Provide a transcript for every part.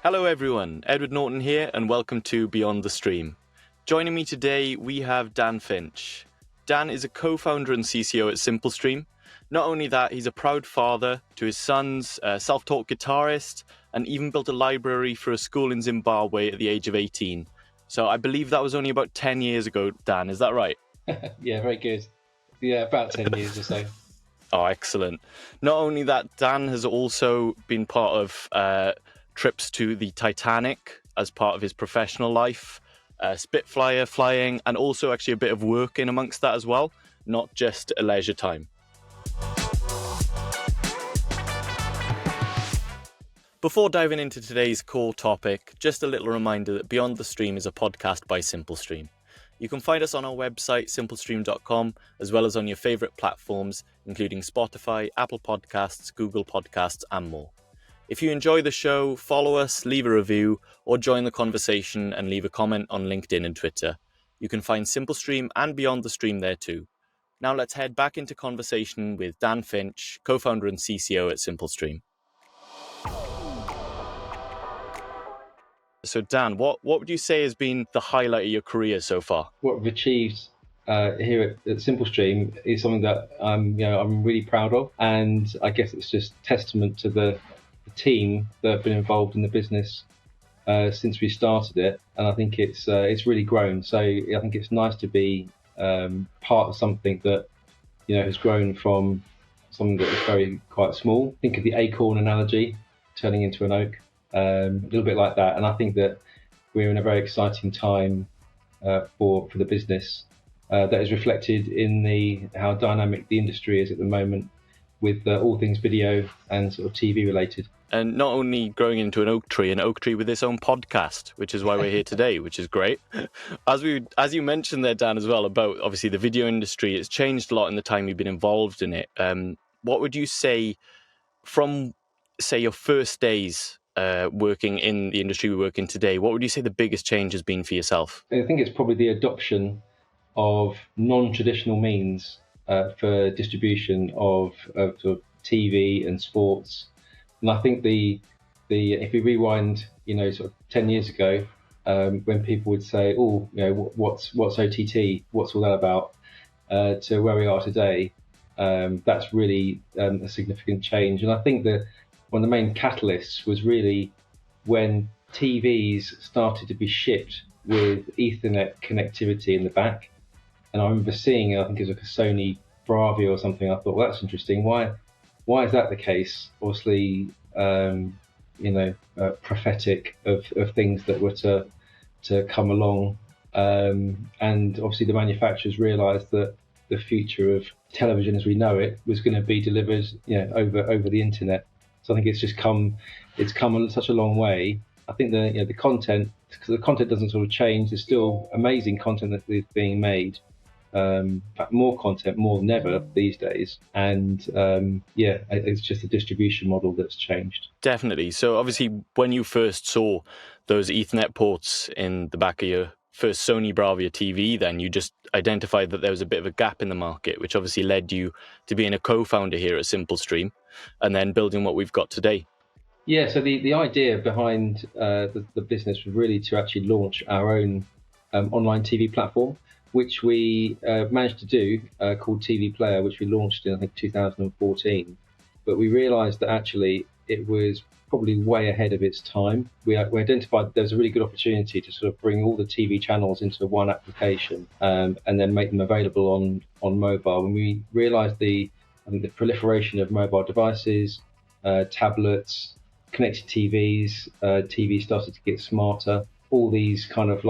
Hello everyone, Edward Norton here and welcome to Beyond the Stream. Joining me today we have Dan Finch. Dan is a co-founder and CCO at Simplestream. Not only that, he's a proud father to his sons, a self-taught guitarist, and even built a library for a school in Zimbabwe at the age of 18. So I believe that was only about 10 years ago, Dan, is that right? Yeah, very good. Yeah, about 10 years or so. Oh, excellent. Not only that, Dan has also been part of trips to the Titanic as part of his professional life, Spitfire flying, and also actually a bit of work in amongst that as well, not just a leisure time. Before diving into today's core topic, just a little reminder that Beyond the Stream is a podcast by Simplestream. You can find us on our website, simplestream.com, as well as on your favourite platforms, including Spotify, Apple Podcasts, Google Podcasts, and more. If you enjoy the show, follow us, leave a review, or join the conversation and leave a comment on LinkedIn and Twitter. You can find Simplestream and Beyond the Stream there too. Now let's head back into conversation with Dan Finch, co-founder and CCO at Simplestream. So Dan, what would you say has been the highlight of your career so far? What we've achieved here at Simplestream is something that I'm really proud of, and I guess it's just testament to the team that have been involved in the business since we started it, and I think it's really grown. So I think it's nice to be part of something that has grown from something that was quite small. Think of the acorn analogy, turning into an oak, a little bit like that. And I think that we're in a very exciting time for the business that is reflected in how dynamic the industry is at the moment, with all things video and sort of TV related. And not only growing into an oak tree with its own podcast, which is why we're here today, which is great. As you mentioned there, Dan, as well, about obviously the video industry, it's changed a lot in the time you've been involved in it. What would you say from, say, your first days working in the industry we work in today, what would you say the biggest change has been for yourself? I think it's probably the adoption of non-traditional means for distribution of sort of TV and sports. And I think if we rewind, sort of 10 years ago, when people would say, what's OTT? What's all that about? To where we are today, that's really a significant change. And I think that one of the main catalysts was really when TVs started to be shipped with Ethernet connectivity in the back. And I remember seeing, I think it was like a Sony Bravia or something. I thought, well, that's interesting. Why is that the case? Obviously, prophetic of things that were to come along. And obviously the manufacturers realised that the future of television as we know it was going to be delivered, over the internet. So I think it's come such a long way. I think the content, because the content doesn't sort of change, there's still amazing content that is being made. In fact, more content, more than ever these days. And it's just the distribution model that's changed. Definitely. So obviously, when you first saw those Ethernet ports in the back of your first Sony Bravia TV, then you just identified that there was a bit of a gap in the market, which obviously led you to being a co-founder here at Simplestream and then building what we've got today. Yeah, so the idea behind the business was really to actually launch our own online TV platform, which we managed to do, called TV Player, which we launched in, I think, 2014. But we realised that actually it was probably way ahead of its time. We identified that there was a really good opportunity to sort of bring all the TV channels into one application and then make them available on mobile. When we realised the proliferation of mobile devices, tablets, connected TVs, TV started to get smarter. All these kind of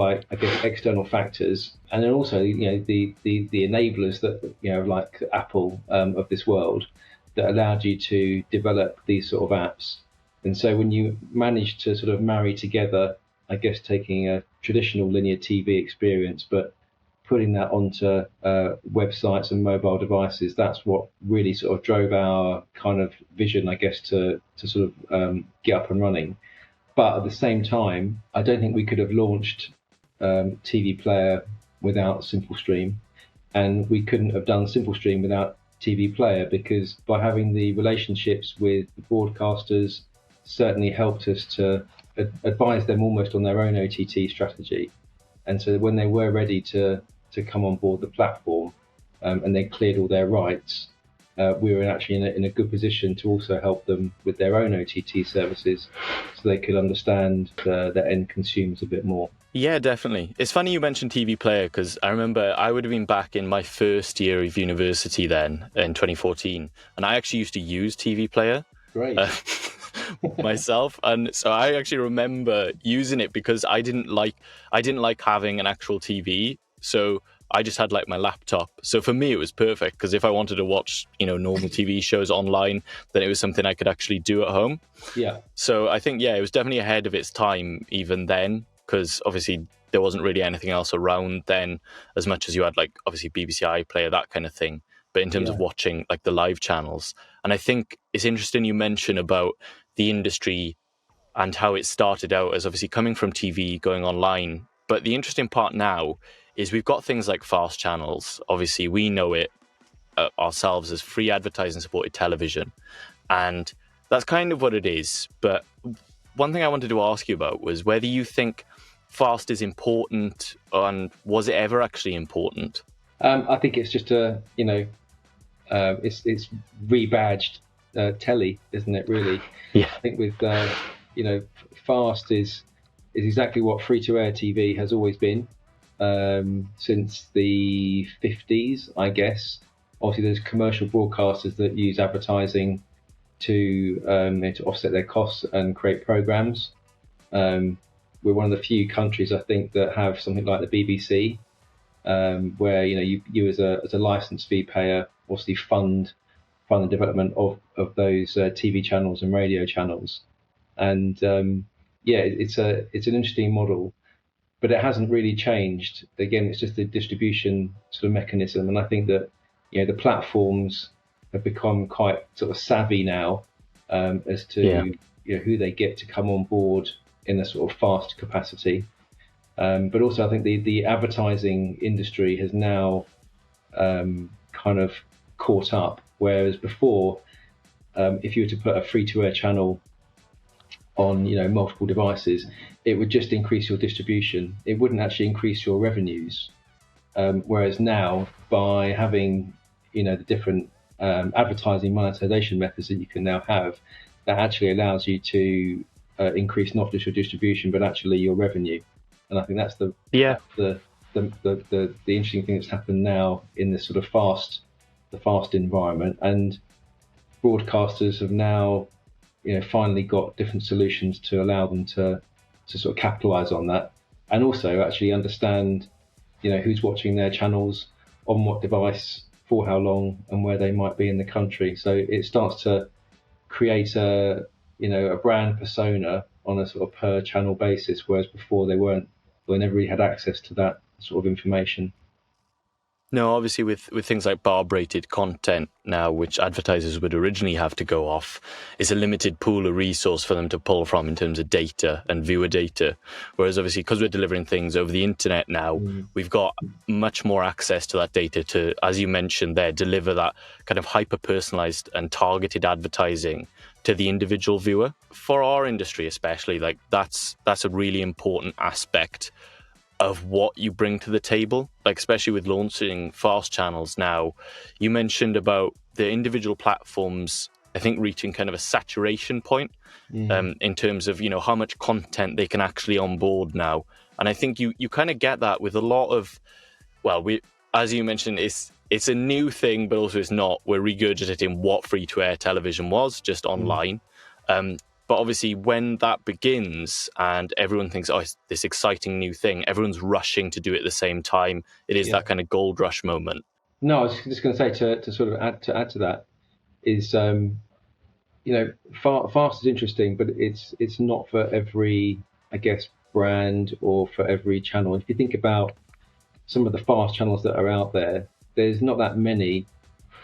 external factors, and then also the enablers that like Apple of this world that allowed you to develop these sort of apps. And so when you manage to sort of marry together, I guess taking a traditional linear TV experience but putting that onto websites and mobile devices, that's what really sort of drove our kind of vision, I guess, to sort of get up and running. But at the same time, I don't think we could have launched TV Player without Simplestream, and we couldn't have done Simplestream without TV Player, because by having the relationships with the broadcasters certainly helped us to advise them almost on their own OTT strategy. And so when they were ready to come on board the platform, and they cleared all their rights, we were actually in a good position to also help them with their own OTT services, so they could understand the end consumers a bit more. Yeah, definitely. It's funny you mentioned TV Player, because I remember I would have been back in my first year of university then, in 2014, and I actually used to use TV Player. Great. Myself, and so I actually remember using it because I didn't like having an actual TV, so I just had like my laptop. So for me it was perfect, because if I wanted to watch normal TV shows online, then it was something I could actually do at home. Yeah. So I think it was definitely ahead of its time even then, because obviously there wasn't really anything else around then, as much as you had like obviously BBC iPlayer, that kind of thing. But in terms of watching like the live channels, and I think it's interesting you mention about the industry and how it started out as obviously coming from TV going online. But the interesting part now is we've got things like fast channels. Obviously, we know it ourselves as free advertising supported television, and that's kind of what it is. But one thing I wanted to ask you about was whether you think fast is important, and was it ever actually important? I think it's just it's rebadged telly, isn't it? Really. Yeah. I think with fast is exactly what free-to-air TV has always been since the 50s, I guess. Obviously, there's commercial broadcasters that use advertising to offset their costs and create programs. We're one of the few countries, I think, that have something like the BBC, where you as a license fee payer obviously fund the development of those TV channels and radio channels. And it's an interesting model, but it hasn't really changed. Again, it's just a distribution sort of mechanism, and I think that the platforms have become quite sort of savvy now as to who they get to come on board in a sort of fast capacity. But also, I think the advertising industry has now kind of caught up, whereas before, if you were to put a free-to-air channel on multiple devices, it would just increase your distribution. It wouldn't actually increase your revenues. Whereas now, by having the different advertising monetization methods that you can now have, that actually allows you to increase not just your distribution but actually your revenue. And I think that's the interesting thing that's happened now in this sort of fast environment. And broadcasters have now finally got different solutions to allow them to sort of capitalize on that, and also actually understand who's watching their channels, on what device, for how long, and where they might be in the country. So it starts to create a brand persona on a sort of per channel basis, whereas before they never really had access to that sort of information. No, obviously with things like barb-rated content now, which advertisers would originally have to go off, is a limited pool of resource for them to pull from in terms of data and viewer data. Whereas obviously, because we're delivering things over the internet now, we've got much more access to that data to, as you mentioned there, deliver that kind of hyper-personalized and targeted advertising to the individual viewer. For our industry especially, like that's a really important aspect of what you bring to the table, like especially with launching fast channels now. You mentioned about the individual platforms, I think, reaching kind of a saturation point in terms of how much content they can actually onboard now. And I think you kind of get that with a lot of, as you mentioned, it's a new thing, but also it's not. We're regurgitating what free-to-air television was, just online. But obviously, when that begins and everyone thinks, oh, it's this exciting new thing, everyone's rushing to do it at the same time. It is that kind of gold rush moment. No, I was just going to say to sort of add to that is, fast is interesting, but it's not for every, I guess, brand or for every channel. If you think about some of the fast channels that are out there, there's not that many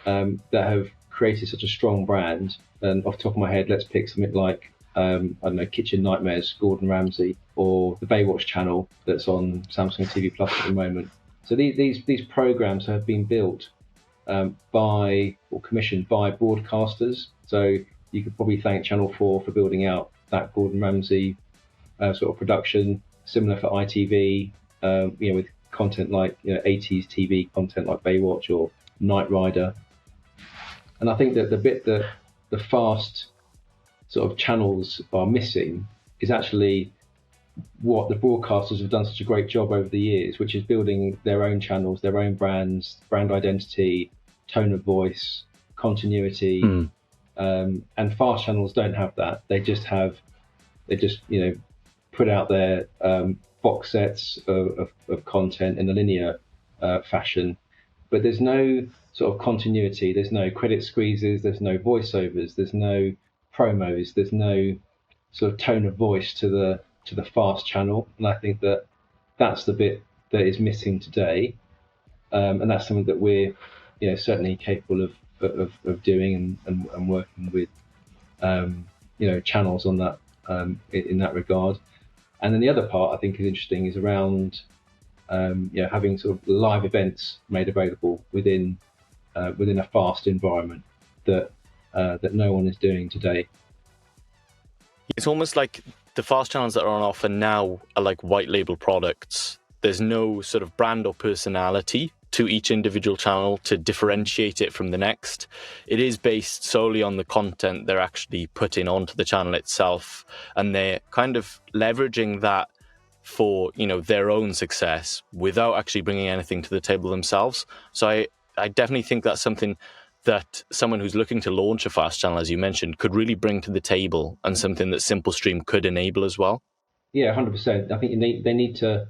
that have created such a strong brand. And off the top of my head, let's pick something like I don't know, Kitchen Nightmares, Gordon Ramsay, or the Baywatch channel that's on Samsung TV Plus at the moment. So these programs have been built by or commissioned by broadcasters. So you could probably thank Channel 4 for building out that Gordon Ramsay sort of production, similar for ITV, with content like 80s TV content like Baywatch or Knight Rider. And I think that the bit that the fast sort of channels are missing is actually what the broadcasters have done such a great job over the years, which is building their own channels, their own brands, brand identity, tone of voice, continuity. And fast channels don't have that. They just put out their box sets of content in a linear fashion, but there's no sort of continuity. There's no credit squeezes. There's no voiceovers. There's no promos. There's no sort of tone of voice to the fast channel, and I think that that's the bit that is missing today, and that's something that we're certainly capable of doing and working with channels on that in that regard. And then the other part I think is interesting is around having sort of live events made available within a fast environment that no one is doing today. It's almost like the fast channels that are on offer now are like white label products. There's no sort of brand or personality to each individual channel to differentiate it from the next. It is based solely on the content they're actually putting onto the channel itself, and they're kind of leveraging that for their own success without actually bringing anything to the table themselves. So I definitely think that's something that someone who's looking to launch a fast channel, as you mentioned, could really bring to the table, and something that Simplestream could enable as well. Yeah, 100%. I think they need to.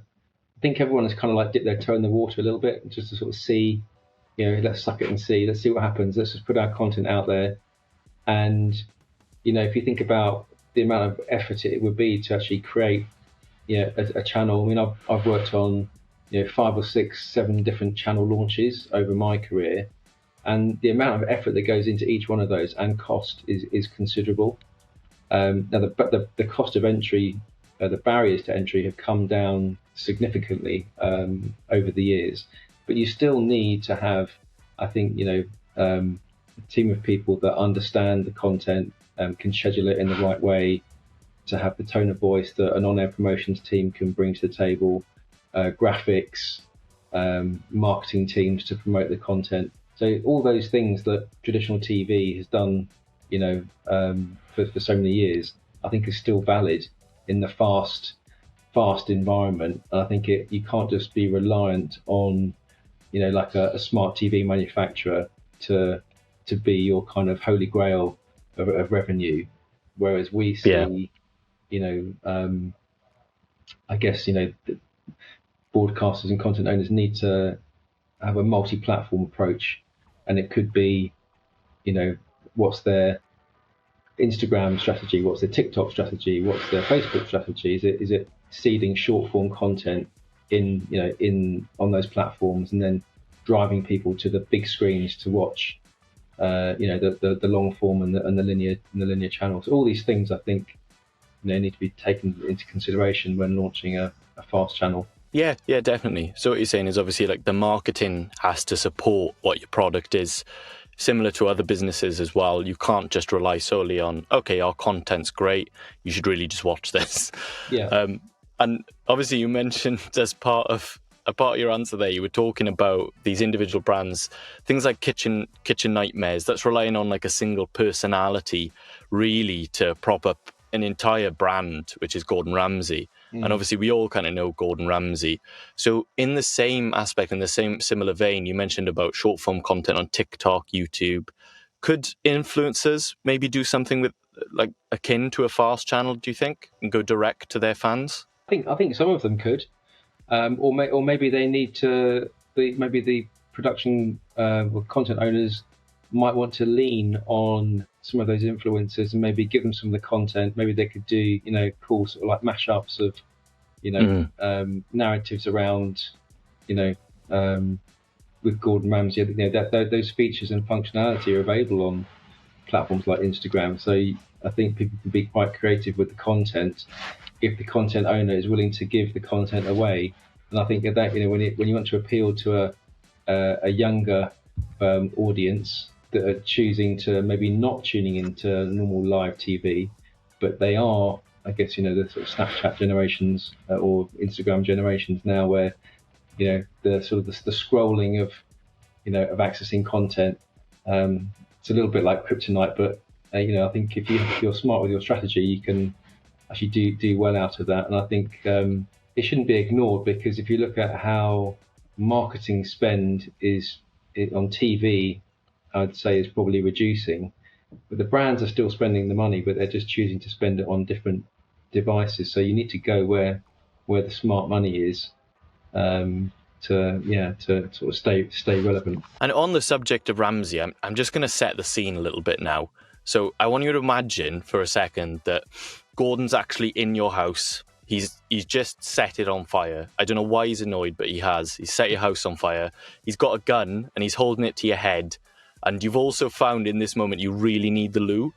I think everyone has kind of like dipped their toe in the water a little bit, just to sort of see, let's suck it and see. Let's see what happens. Let's just put our content out there. And if you think about the amount of effort it would be to actually create, a channel. I mean, I've worked on 5 or 6, 7 different channel launches over my career. And the amount of effort that goes into each one of those and cost is considerable. Now, the cost of entry, the barriers to entry have come down significantly over the years. But you still need to have, I think, a team of people that understand the content, can schedule it in the right way, to have the tone of voice that an on-air promotions team can bring to the table, graphics, marketing teams to promote the content. So all those things that traditional TV has done, for so many years, I think is still valid in the fast environment. And I think you can't just be reliant on, like a smart TV manufacturer to be your kind of holy grail of revenue. Whereas we see, I guess, broadcasters and content owners need to have a multi-platform approach. And it could be, what's their Instagram strategy, what's their TikTok strategy, what's their Facebook strategy? Is it seeding short form content on those platforms, and then driving people to the big screens to watch, the long form and the linear channels? All these things, I think, need to be taken into consideration when launching a fast channel. Yeah, definitely. So what you're saying is obviously like the marketing has to support what your product is. Similar to other businesses as well, you can't just rely solely on, okay, our content's great, you should really just watch this. Yeah. And obviously you mentioned as part of your answer there, you were talking about these individual brands, things like Kitchen Nightmares, that's relying on like a single personality really to prop up an entire brand, which is Gordon Ramsay. And obviously we all kind of know Gordon Ramsay. So in the same aspect, in the same similar vein, you mentioned about short form content on TikTok, YouTube. Could influencers maybe do something with like akin to a fast channel, do you think, and go direct to their fans? I think some of them could, or maybe they need to. Maybe the production or content owners might want to lean on some of those influencers and maybe give them some of the content. Maybe they could do, cool sort of like mashups of, narratives around, with Gordon Ramsay. Those features and functionality are available on platforms like Instagram. So I think people can be quite creative with the content if the content owner is willing to give the content away. And I think that when you want to appeal to a younger audience that are choosing to maybe not tuning into normal live TV, but they are I guess, the sort of Snapchat generations or Instagram generations now, where, the sort of the scrolling of, of accessing content. It's a little bit like kryptonite, but I think if you're smart with your strategy, you can actually do well out of that. And I think it shouldn't be ignored, because if you look at how marketing spend is on TV, I'd say is probably reducing. But the brands are still spending the money, but they're just choosing to spend it on different devices. So you need to go where the smart money is, to sort of stay relevant. And on the subject of Ramsey, I'm just going to set the scene a little bit now. So I want you to imagine for a second that Gordon's actually in your house. He's just set it on fire. I don't know why he's annoyed, but he has. He's set your house on fire. He's got a gun and he's holding it to your head. And you've also found in this moment you really need the loo.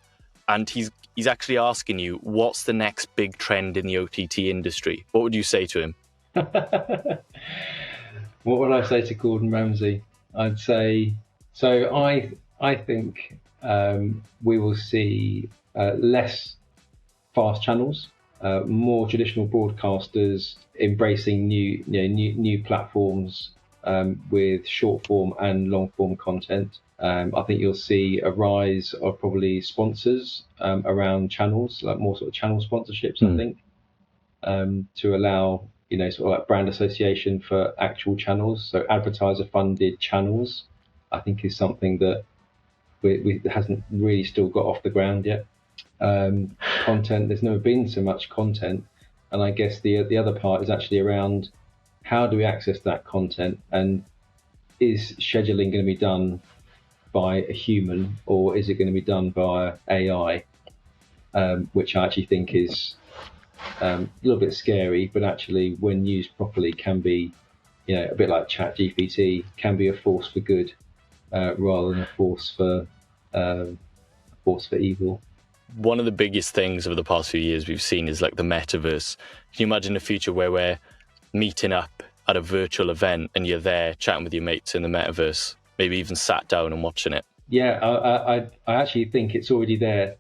And he's actually asking you, what's the next big trend in the OTT industry? What would you say to him? What would I say to Gordon Ramsay? I'd say, so I think we will see less fast channels, more traditional broadcasters embracing new platforms with short form and long form content. I think you'll see a rise of probably sponsors around channels, like more sort of channel sponsorships, I think, to allow, sort of like brand association for actual channels. So advertiser funded channels, I think, is something that hasn't really still got off the ground yet. Content, there's never been so much content. And I guess the other part is actually around how do we access that content, and is scheduling going to be done by a human, or is it going to be done by AI, which I actually think is a little bit scary, but actually when used properly can be, a bit like ChatGPT, can be a force for good rather than a force for evil. One of the biggest things over the past few years we've seen is like the metaverse. Can you imagine a future where we're meeting up at a virtual event and you're there chatting with your mates in the metaverse, maybe even sat down and watching it? Yeah, I actually think it's already there,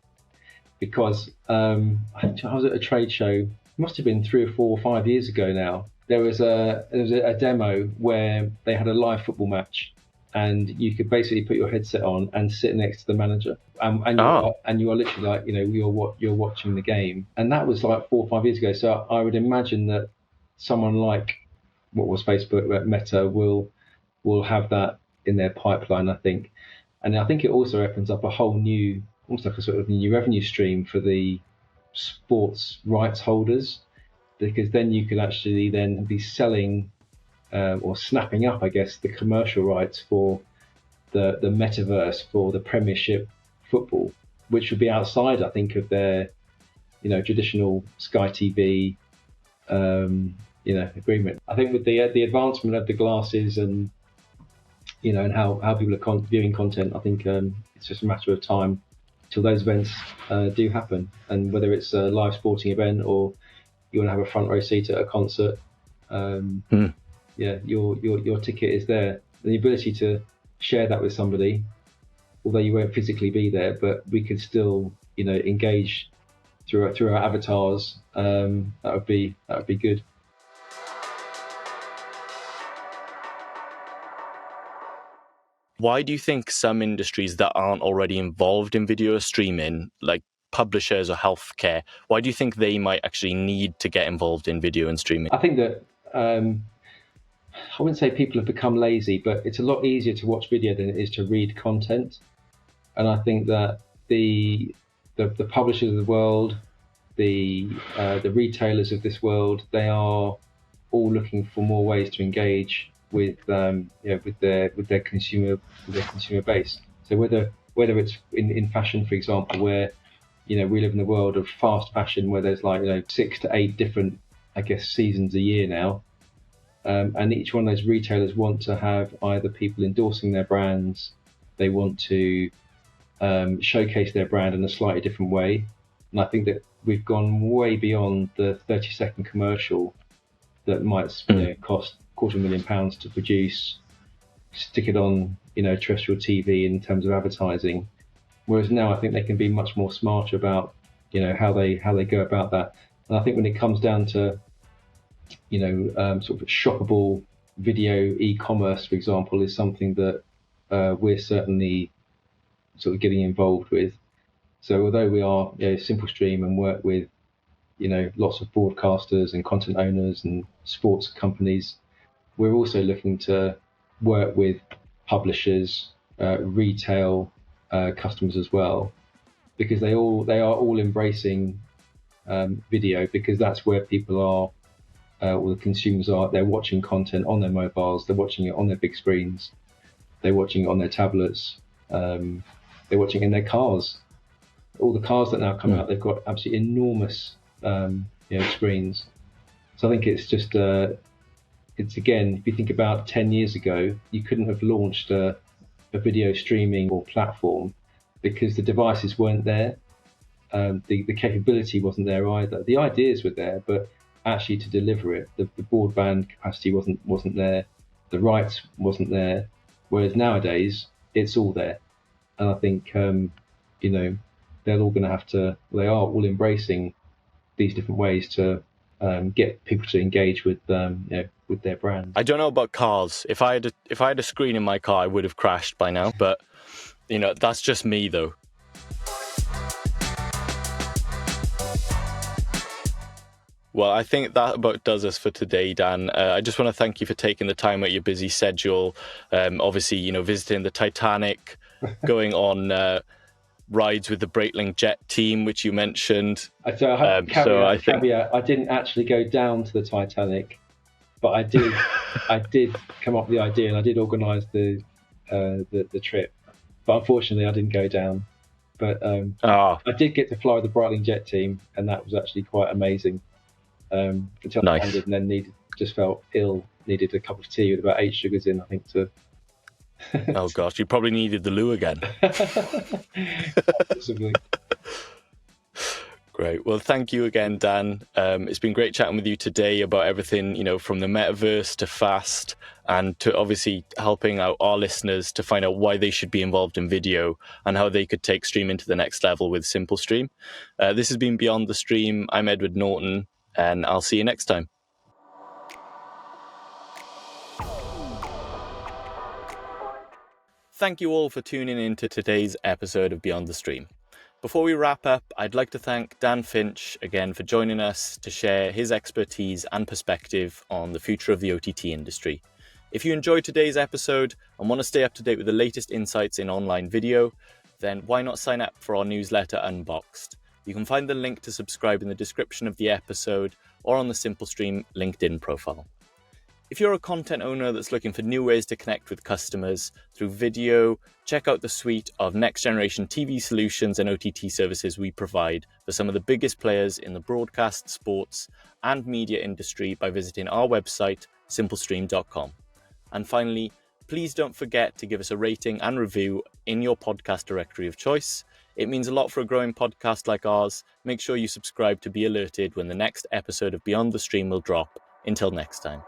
because I was at a trade show, it must have been 3 or 4 or 5 years ago now. There was a demo where they had a live football match, and you could basically put your headset on and sit next to the manager, and you are literally like, you're watching the game. And that was like 4 or 5 years ago. So I would imagine that someone like what was Facebook, Meta, will have that in their pipeline, I think. And I think it also opens up a whole new, almost like a sort of new revenue stream for the sports rights holders, because then you could actually then be selling or snapping up, I guess, the commercial rights for the metaverse for the Premiership football, which would be outside, I think, of their traditional Sky TV agreement. I think with the advancement of the glasses and and how people are viewing content, I think it's just a matter of time till those events do happen. And whether it's a live sporting event or you want to have a front row seat at a concert, your ticket is there. And the ability to share that with somebody, although you won't physically be there, but we could still engage through our avatars. That would be good. Why do you think some industries that aren't already involved in video streaming, like publishers or healthcare, why do you think they might actually need to get involved in video and streaming? I think that I wouldn't say people have become lazy, but it's a lot easier to watch video than it is to read content. And I think that the publishers of the world, the retailers of this world, they are all looking for more ways to engage with their consumer base. So whether it's in fashion, for example, where we live in the world of fast fashion, where there's like 6 to 8 different, I guess, seasons a year now, and each one of those retailers want to have either people endorsing their brands, they want to showcase their brand in a slightly different way. And I think that we've gone way beyond the 30-second commercial that might cost £250,000 to produce, stick it on terrestrial TV in terms of advertising. Whereas now I think they can be much more smarter about how they go about that. And I think when it comes down to sort of shoppable video e-commerce, for example, is something that we're certainly sort of getting involved with. So although we are Simplestream and work with lots of broadcasters and content owners and sports companies, we're also looking to work with publishers, retail customers as well, because they are all embracing video, because that's where people are. Or the consumers are. They're watching content on their mobiles. They're watching it on their big screens. They're watching it on their tablets. They're watching it in their cars. All the cars that now come out, they've got absolutely enormous screens. So I think it's just it's again, if you think about 10 years ago, you couldn't have launched a video streaming or platform because the devices weren't there. The capability wasn't there either. The ideas were there, but actually to deliver it, the broadband capacity wasn't there, the rights wasn't there. Whereas nowadays it's all there, and I think they're all going to have to. They are all embracing these different ways to get people to engage with with their brand. I don't know about cars. If I had a screen in my car, I would have crashed by now. But that's just me though. Well, I think that about does us for today, Dan. I just want to thank you for taking the time out of your busy schedule. Obviously, visiting the Titanic, going on rides with the Breitling Jet team, which you mentioned. So I didn't actually go down to the Titanic, but I did come up with the idea, and I did organise the trip. But unfortunately, I didn't go down. But I did get to fly with the Breitling Jet team, and that was actually quite amazing. Until I landed, and then just felt ill, needed a cup of tea with about 8 sugars in, I think, to oh gosh, you probably needed the loo again. Possibly. Great. Well, thank you again, Dan. It's been great chatting with you today about everything, from the metaverse to fast, and to obviously helping out our listeners to find out why they should be involved in video and how they could take streaming to the next level with Simplestream. This has been Beyond the Stream. I'm Edward Norton, and I'll see you next time. Thank you all for tuning in to today's episode of Beyond the Stream. Before we wrap up, I'd like to thank Dan Finch again for joining us to share his expertise and perspective on the future of the OTT industry. If you enjoyed today's episode and want to stay up to date with the latest insights in online video, then why not sign up for our newsletter Unboxed? You can find the link to subscribe in the description of the episode or on the Simplestream LinkedIn profile. If you're a content owner that's looking for new ways to connect with customers through video, check out the suite of next-generation TV solutions and OTT services we provide for some of the biggest players in the broadcast, sports, and media industry by visiting our website, simplestream.com. And finally, please don't forget to give us a rating and review in your podcast directory of choice. It means a lot for a growing podcast like ours. Make sure you subscribe to be alerted when the next episode of Beyond the Stream will drop. Until next time.